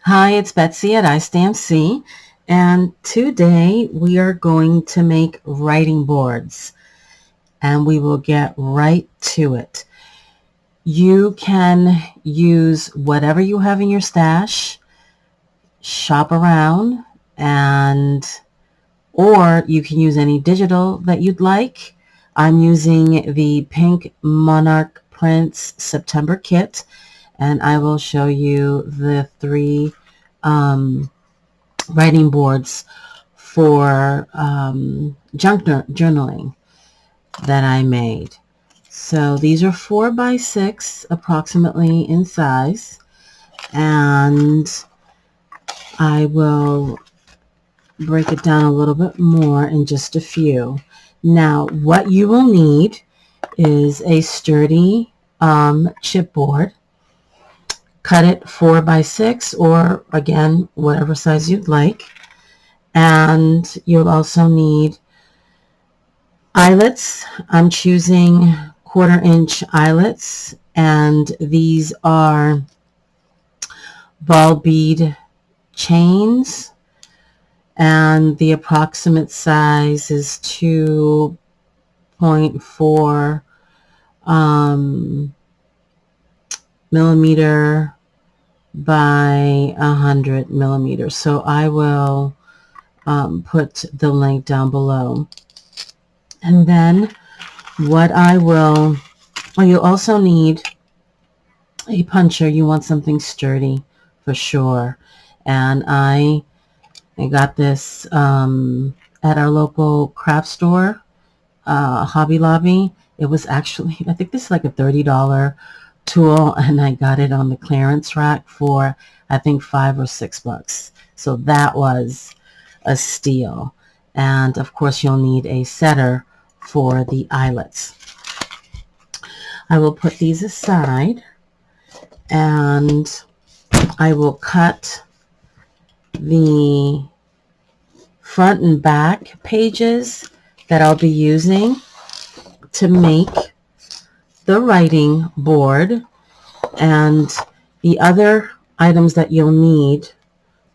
Hi, it's Betsy at iStampC, and today we are going to make writing boards, and we will get right to it. You can use whatever you have in your stash, shop around, and or you can use any digital that you'd like. I'm using the Pink Monarch Prints September kit, and I will show you the three writing boards for junk journaling that I made. So these are 4 by 6 approximately in size, and I will break it down a little bit more in just a few. Now, what you will need is a sturdy chipboard. Cut it 4 by 6, or again, whatever size you'd like. And you'll also need eyelets. I'm choosing 1/4 inch eyelets, and these are ball bead chains, and the approximate size is 2.4 millimeter by 100 millimeters. So I will put the link down below. And then what I will, well, you also need a puncher. You want something sturdy for sure. And I got this at our local craft store, Hobby Lobby. It was actually, I think this is like a $30 tool, and I got it on the clearance rack for, I think, $5 or $6. So that was a steal. And of course, you'll need a setter for the eyelets. I will put these aside, and I will cut the front and back pages that I'll be using to make the writing board, and the other items that you'll need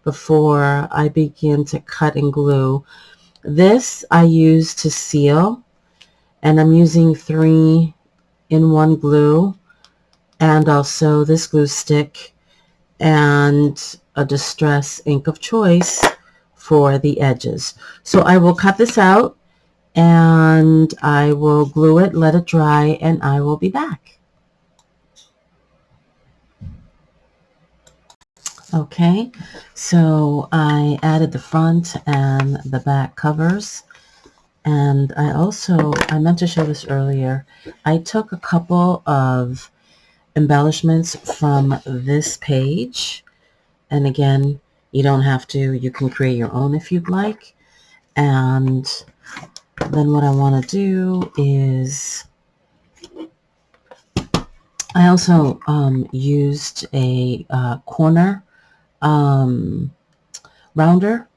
before I begin to cut and glue. This I use to seal, and I'm using 3-in-1 glue, and also this glue stick, and a distress ink of choice for the edges. So I will cut this out, and I will glue it, let it dry, and I will be back. Okay, so I added the front and the back covers, and I meant to show this earlier. I took a couple of embellishments from this page, and again, you don't have to, you can create your own if you'd like. And then what I want to do is I also used a corner rounder,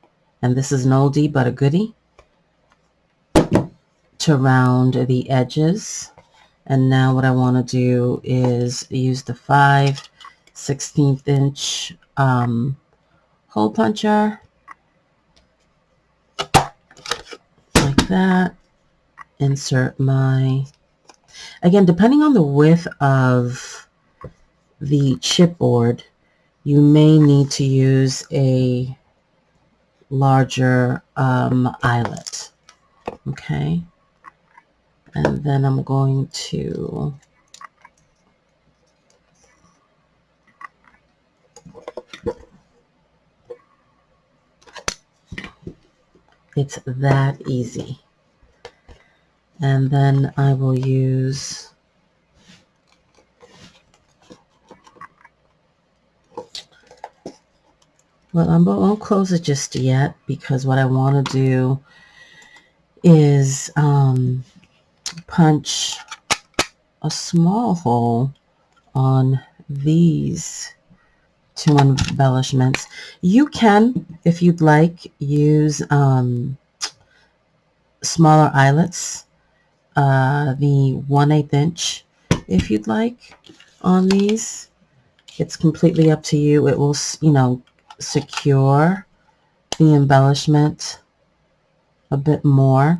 and this is an oldie but a goodie, to round the edges. And now what I want to do is use the 5/16 inch hole puncher, like that. Insert my, again, depending on the width of the chipboard, you may need to use a larger eyelet. Okay, and then I'm going to it's that easy. And then I will use well, I won't close it just yet, because what I want to do is punch a small hole on these 2 embellishments. You can, if you'd like, use smaller eyelets, the 1/8 inch, if you'd like, on these. It's completely up to you. It will, secure the embellishment a bit more.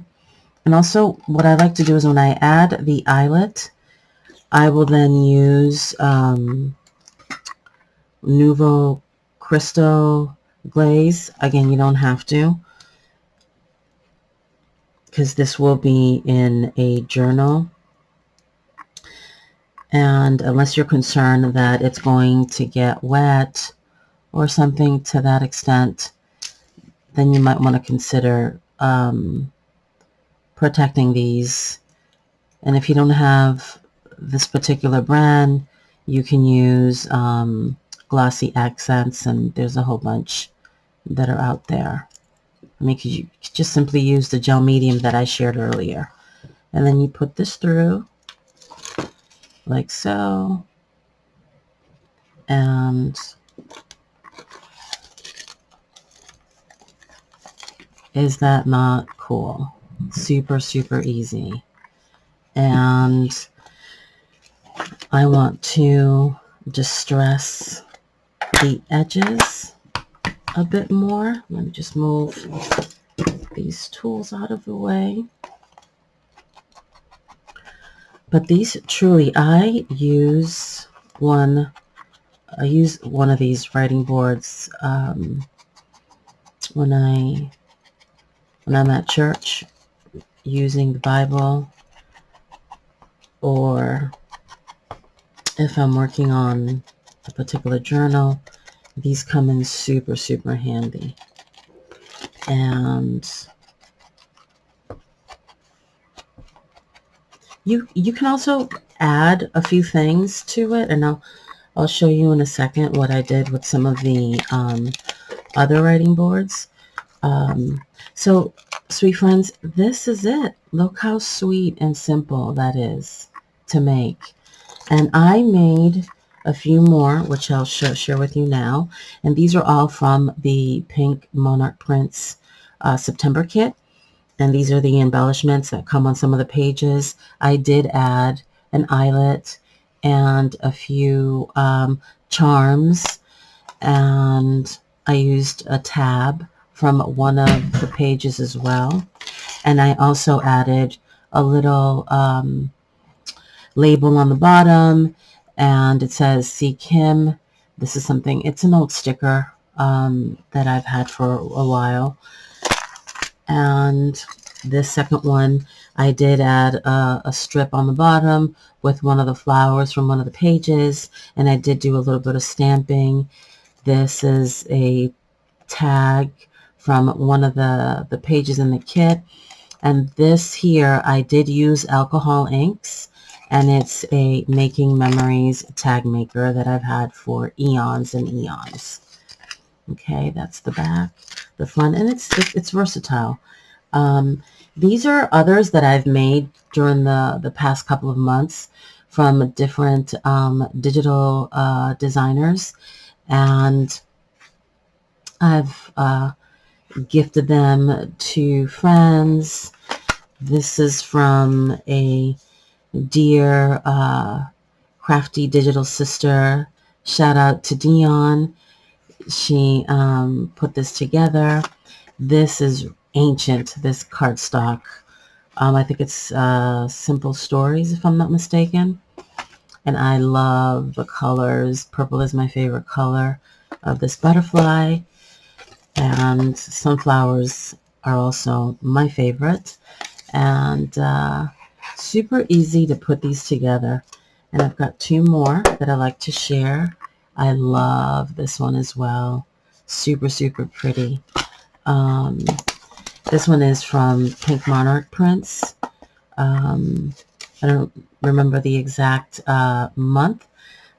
And also what I like to do is when I add the eyelet, I will then use Nouveau Crystal glaze. Again, you don't have to, because this will be in a journal. And unless you're concerned that it's going to get wet or something to that extent, then you might want to consider protecting these. And if you don't have this particular brand, you can use glossy accents, and there's a whole bunch that are out there. I mean, you could just simply use the gel medium that I shared earlier. And then you put this through like so. And is that not cool? Super, super easy. And I want to distress the edges a bit more. Let me just move these tools out of the way. But these truly, I use one of these writing boards when I'm at church using the Bible, or if I'm working on a particular journal. These come in super, super handy. And you can also add a few things to it, and I'll show you in a second what I did with some of the other writing boards. So, sweet friends, this is it. Look how sweet and simple that is to make. And I made a few more, which I'll share with you now. And these are all from the Pink Monarch Prints September kit. And these are the embellishments that come on some of the pages. I did add an eyelet and a few charms. And I used a tab from one of the pages as well. And I also added a little label on the bottom, and it says "Seek Him." This is something, it's an old sticker that I've had for a while. And this second one, I did add a strip on the bottom with one of the flowers from one of the pages, and I did do a little bit of stamping. This is a tag from one of the pages in the kit. And this here, I did use alcohol inks, and it's a Making Memories tag maker that I've had for eons and eons. Okay, that's the back, the front, and it's versatile. These are others that I've made during the past couple of months from different digital designers, and I've gifted them to friends. This is from a dear crafty digital sister. Shout out to Dion. She put this together. This is ancient, this cardstock. I think it's Simple Stories, if I'm not mistaken. And I love the colors. Purple is my favorite color of this butterfly. And sunflowers are also my favorite. And super easy to put these together. And I've got two more that I like to share. I love this one as well. Super, super pretty. This one is from Pink Monarch Prints. I don't remember the exact month,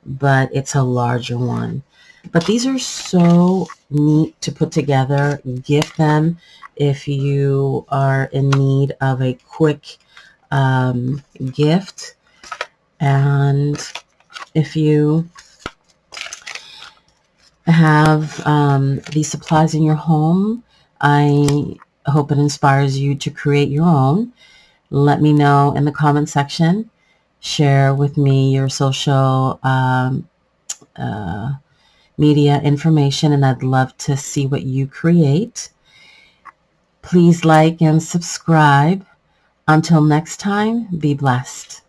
but it's a larger one. But these are so neat to put together. Gift them if you are in need of a quick gift. And if you have these supplies in your home, I hope it inspires you to create your own. Let me know in the comment section. Share with me your social media information, and I'd love to see what you create. Please like and subscribe. Until next time, be blessed.